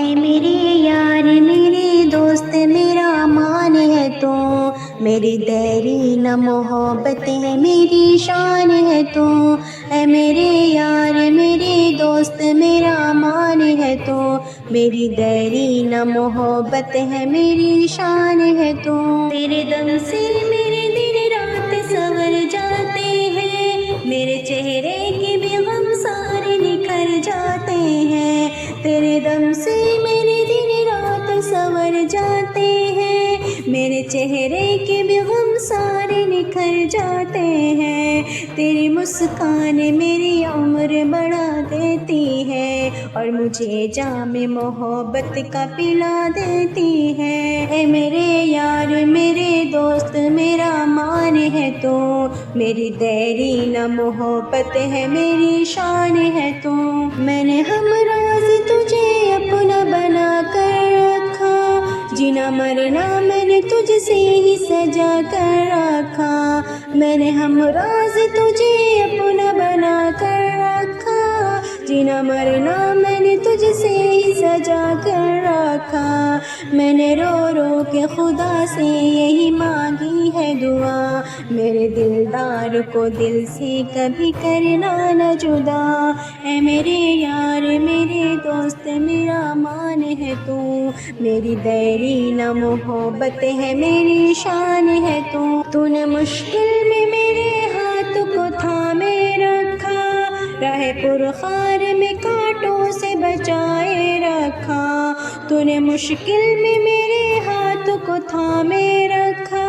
اے میرے یار میرے دوست میرا مان ہے تو، میری دیرین محبت ہے میری شان ہے تو، اے میرے یار میرے دوست میرا مان ہے تو، میری دیرین محبت ہے میری شان ہے تو، تیرے دم سے میرے دن رات سنور جاتے ہیں، میرے چہرے کے بھی غم سارے نکھر جاتے ہیں، تیرے دم سے میرے دن رات سنور جاتے ہیں، میرے چہرے کے بھی غم سارے نکھر جاتے ہیں، تیری مسکان میری عمر بڑھا دیتی ہے اور مجھے جام محبت کا پلا دیتی ہے، اے میرے یار میرے دوست میرا مان ہے تو، میری دیرین محبت ہے میری شان ہے تو، میں نے ہمراز تجھے اپنا بنا کر رکھا، جینا مرنا میں نے تجھ سے ہی سجا کر رکھا، میں نے ہمراز تجھے اپنا بنا کر رکھا، جینا مرنا میں نے تجھ سے ہی سجا کر رکھا، میں نے رو رو کے خدا سے یہی مانگی ہے دعا، میرے دلدار کو دل سے کبھی کرنا نہ جدا، اے میرے یار میرے دوست میرا مان ہے تو، میری دیرین محبت ہے میری شان ہے تو نے مشکل میں میرے ہاتھ کو تھامے رکھا، راہ پرخار میں کانٹوں سے بچائے رکھا، تو نے مشکل میں میرے ہاتھ کو تھامے رکھا،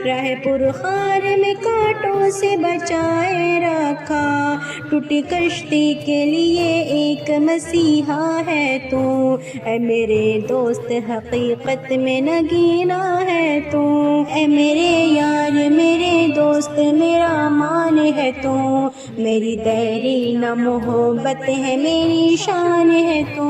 راہ پرخار میں کانٹوں سے بچائے رکھا، ٹوٹی کشتی کے لیے ایک مسیحا ہے تو، اے میرے دوست حقیقت میں نگینا ہے تو، اے میرے یار میرے دوست میرا مان ہے تو، میری دیرین محبت ہے میری شان ہے تو،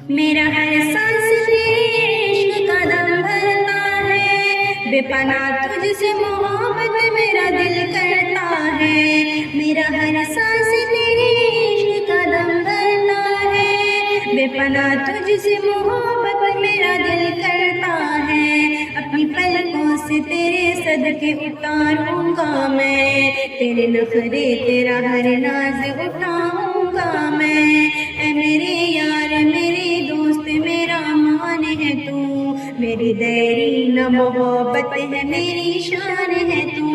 میرا ہر سانس تیرے عشق کا دم بھرتا ہے، بے پناہ تجھ سے محبت میرا دل کرتا ہے، میرا ہر سانس تیرے عشق کا دم بھرتا ہے، بے پناہ تجھ سے محبت میرا دل کرتا ہے، اپنی پلکوں سے تیرے صدقے اتاروں گا میں، تیرے نخرے تیرا ہر ناز اٹھاؤں گا میں، اے میرے یار میرے دوست میرا مان ہے تو، میری دیرین محبت ہے میری شان ہے تو،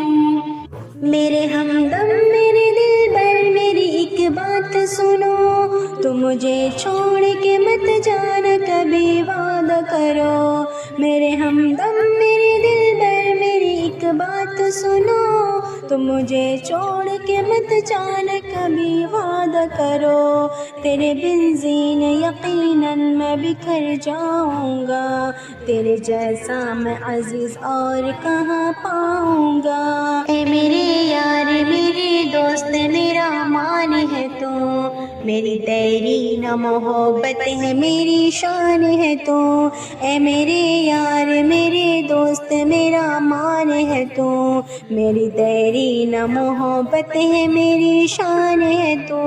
میرے ہمدم میرے دلبر میری ایک بات سنو، تم مجھے چھوڑ کے مت جانا کبھی وعدہ کرو، میرے ہمدم میرے دلبر میری ایک بات سنو، تم مجھے چھوڑ کے مت جانا کبھی وعدہ کرو، تیرے بن زین یقیناً میں بکھر جاؤں گا، تیرے جیسا میں عزیز اور کہاں پاؤں گا، اے میرے یار میرے دوست میرا مان ہے تو، میری دیرین محبت ہے میری شان ہے تو، اے میرے یار میرے دوست میرا مان ہے تو، میری دیرین محبت ہے میری شان ہے تو۔